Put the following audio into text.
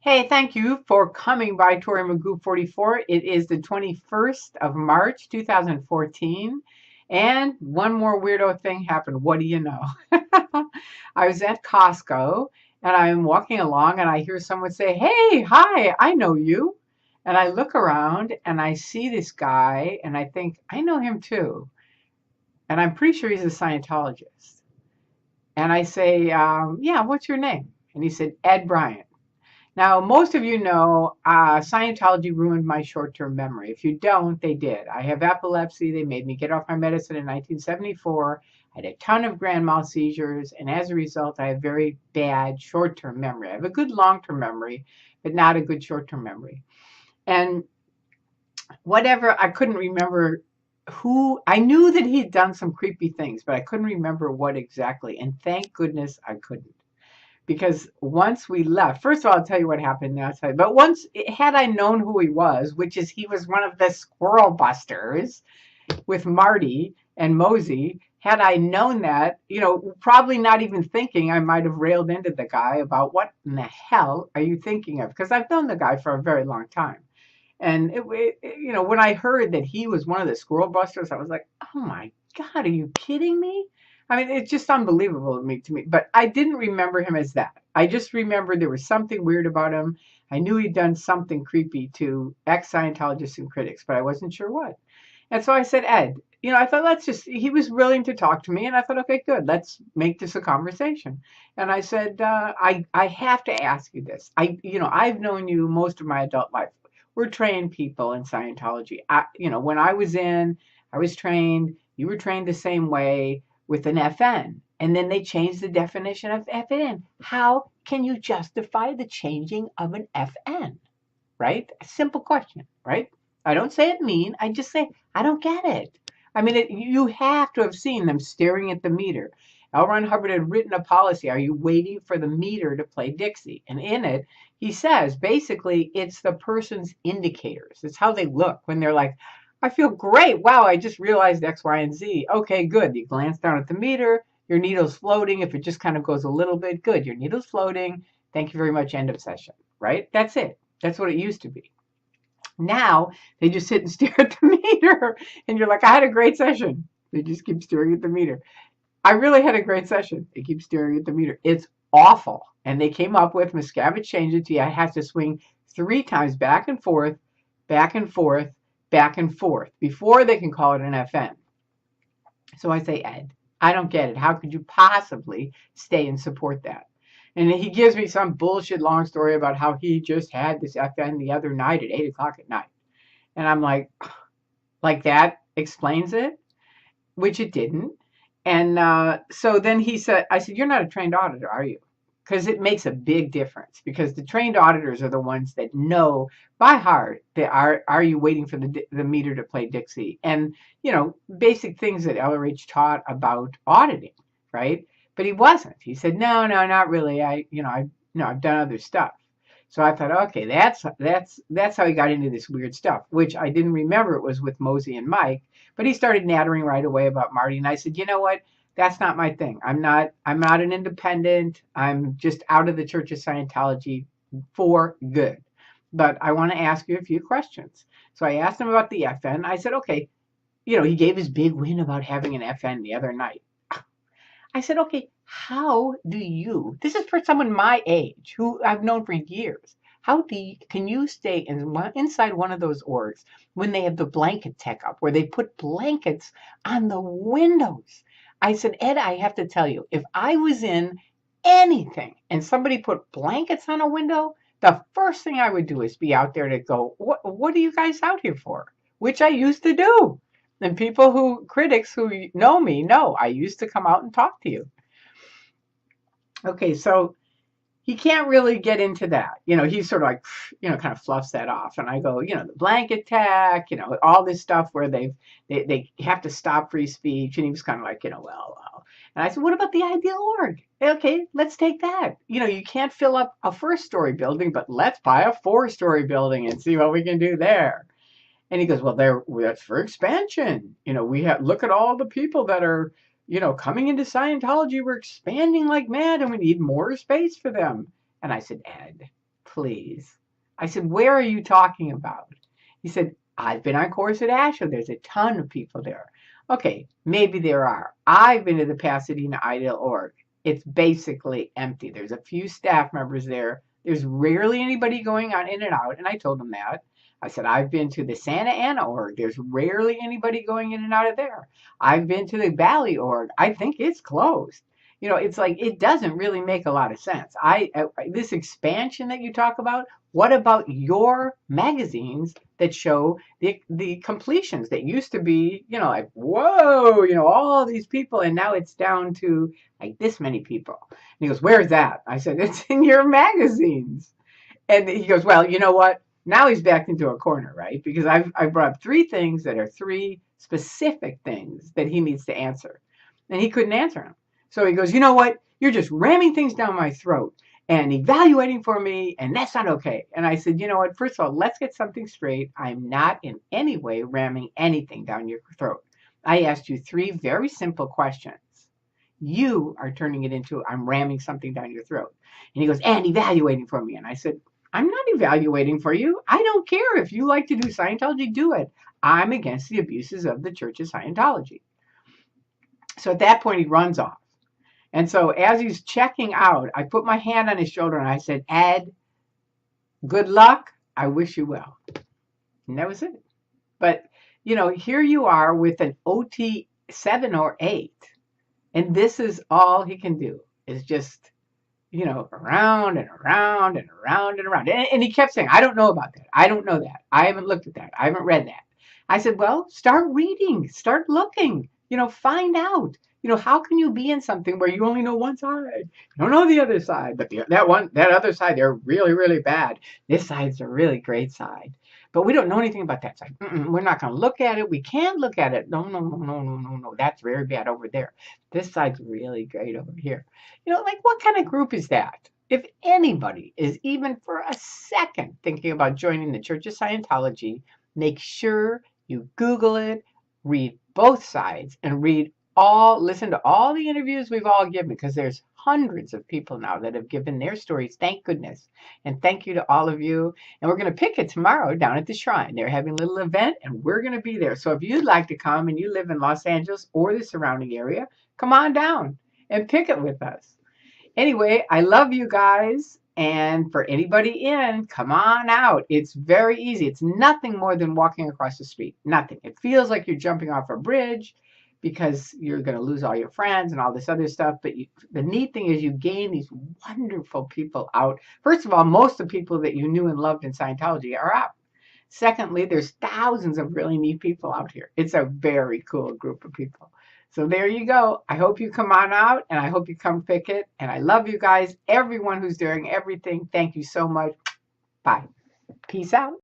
Hey, thank you for coming by ToryMagoo 44. It is the 21st of March, 2014. And one more weirdo thing happened. What do you know? I was at Costco and I'm walking along and I hear someone say, "Hey, hi, I know you." And I look around and I see this guy and I think, I know him too. And I'm pretty sure he's a Scientologist. And I say, "Yeah, what's your name?" And he said, "Ed Bryant." Now, most of you know Scientology ruined my short-term memory. If you don't, they did. I have epilepsy. They made me get off my medicine in 1974. I had a ton of grand mal seizures, and as a result, I have very bad short-term memory. I have a good long-term memory, but not a good short-term memory. And whatever, I couldn't remember who. I knew that he'd done some creepy things, but I couldn't remember what exactly. And thank goodness I couldn't. Because once we left, first of all, I'll tell you what happened outside. But once, had I known who he was, which is he was one of the squirrel busters with Marty and Mosey, had I known that, probably not even thinking, I might have railed into the guy about what in the hell are you thinking of? Because I've known the guy for a very long time. And, when I heard that he was one of the squirrel busters, I was like, oh my God, are you kidding me? I mean, it's just unbelievable to me. But I didn't remember him as that. I just remembered there was something weird about him. I knew he'd done something creepy to ex-Scientologists and critics, but I wasn't sure what. And so I said, "Ed, I thought he was willing to talk to me. And I thought, okay, good, let's make this a conversation." And I said, I have to ask you this. I've known you most of my adult life. We're trained people in Scientology. When I was trained, you were trained the same way with an FN. And then they changed the definition of FN. How can you justify the changing of an FN? Right? A simple question, right? I don't say it mean. I just say, I don't get it. I mean, you have to have seen them staring at the meter. L. Ron Hubbard had written a policy. Are you waiting for the meter to play Dixie? And in it, he says, basically, it's the person's indicators. It's how they look when they're like, I feel great. Wow, I just realized X, Y, and Z. Okay, good. You glance down at the meter. Your needle's floating. If it just kind of goes a little bit, good. Your needle's floating. Thank you very much. End of session. Right? That's it. That's what it used to be. Now they just sit and stare at the meter, and you're like, I had a great session. They just keep staring at the meter. I really had a great session. They keep staring at the meter. It's awful. And they came up with Miscavige changed it to you. I have to swing 3 times back and forth, back and forth, back and forth before they can call it an FN. So I say, Ed, I don't get it. How could you possibly stay and support that? And he gives me some bullshit long story about how he just had this FN the other night at 8 o'clock at night. And I'm like that explains it, which it didn't. And so then I said, you're not a trained auditor, are you? Because it makes a big difference, because the trained auditors are the ones that know by heart that are you waiting for the meter to play Dixie? And, basic things that LRH taught about auditing, right? But he wasn't. He said, no, not really. I've done other stuff. So I thought, okay, that's how he got into this weird stuff, which I didn't remember it was with Mosey and Mike. But he started nattering right away about Marty, and I said, you know what? That's not my thing. I'm not an independent. I'm just out of the Church of Scientology for good. But I want to ask you a few questions. So I asked him about the FN. I said, okay, he gave his big win about having an FN the other night. I said, okay, how do you, this is for someone my age who I've known for years, can you stay inside one of those orgs when they have the blanket tech up, where they put blankets on the windows? I said, Ed, I have to tell you, if I was in anything and somebody put blankets on a window, the first thing I would do is be out there to go, what are you guys out here for? Which I used to do. And critics who know me know I used to come out and talk to you. Okay, so he can't really get into that. He's sort of like, kind of fluffs that off. And I go, the blanket tech, all this stuff where they have to stop free speech. And he was kind of like, well. And I said, what about the ideal org? Okay, let's take that. You can't fill up a 1st-story building, but let's buy a 4-story building and see what we can do there. And he goes, well, that's for expansion. Look at all the people that are, coming into Scientology. We're expanding like mad and we need more space for them. And I said, Ed, please. I said, where are you talking about? He said, I've been on course at Asheville. There's a ton of people there. Okay, maybe there are. I've been to the Pasadena Ideal Org. It's basically empty. There's a few staff members there. There's rarely anybody going on in and out. And I told him that. I said, I've been to the Santa Ana org. There's rarely anybody going in and out of there. I've been to the Valley org. I think it's closed. You know, it's like, it doesn't really make a lot of sense. This expansion that you talk about, what about your magazines that show the completions that used to be, you know, like, whoa, you know, all these people, and now it's down to like this many people. And he goes, where's that? I said, it's in your magazines. And he goes, well, you know what? Now he's backed into a corner, right? Because I brought up 3 things that are 3 specific things that he needs to answer. And he couldn't answer them. So he goes, you know what? You're just ramming things down my throat and evaluating for me, and that's not okay. And I said, you know what? First of all, let's get something straight. I'm not in any way ramming anything down your throat. I asked you 3 very simple questions. You are turning it into, I'm ramming something down your throat. And he goes, and evaluating for me. And I said, I'm not evaluating for you. I don't care. If you like to do Scientology, do it. I'm against the abuses of the Church of Scientology. So at that point, he runs off. And so as he's checking out, I put my hand on his shoulder and I said, Ed, good luck. I wish you well. And that was it. But, you know, here you are with an OT 7 or 8. And this is all he can do is just, you know, around and around and around and around. And he kept saying, I don't know about that. I don't know that. I haven't looked at that. I haven't read that. I said, well, start reading, start looking, you know, find out. You know, how can you be in something where you only know one side? You don't know the other side, but that other side, they're really, really bad. This side's a really great side. But we don't know anything about that side. We're not going to look at it. We can't look at it. No. That's very bad over there. This side's really great over here. You know, like what kind of group is that? If anybody is even for a second thinking about joining the Church of Scientology, make sure you Google it, read both sides, and listen to all the interviews we've all given, because there's hundreds of people now that have given their stories. Thank goodness. And thank you to all of you. And we're going to pick it tomorrow down at the Shrine. They're having a little event and we're going to be there. So if you'd like to come and you live in Los Angeles or the surrounding area, come on down and pick it with us. Anyway, I love you guys. And for anybody in, come on out. It's very easy. It's nothing more than walking across the street. Nothing. It feels like you're jumping off a bridge, because you're going to lose all your friends and all this other stuff. But the neat thing is you gain these wonderful people out. First of all, most of the people that you knew and loved in Scientology are out. Secondly, there's thousands of really neat people out here. It's a very cool group of people. So there you go. I hope you come on out, and I hope you come pick it. And I love you guys, everyone who's doing everything. Thank you so much. Bye. Peace out.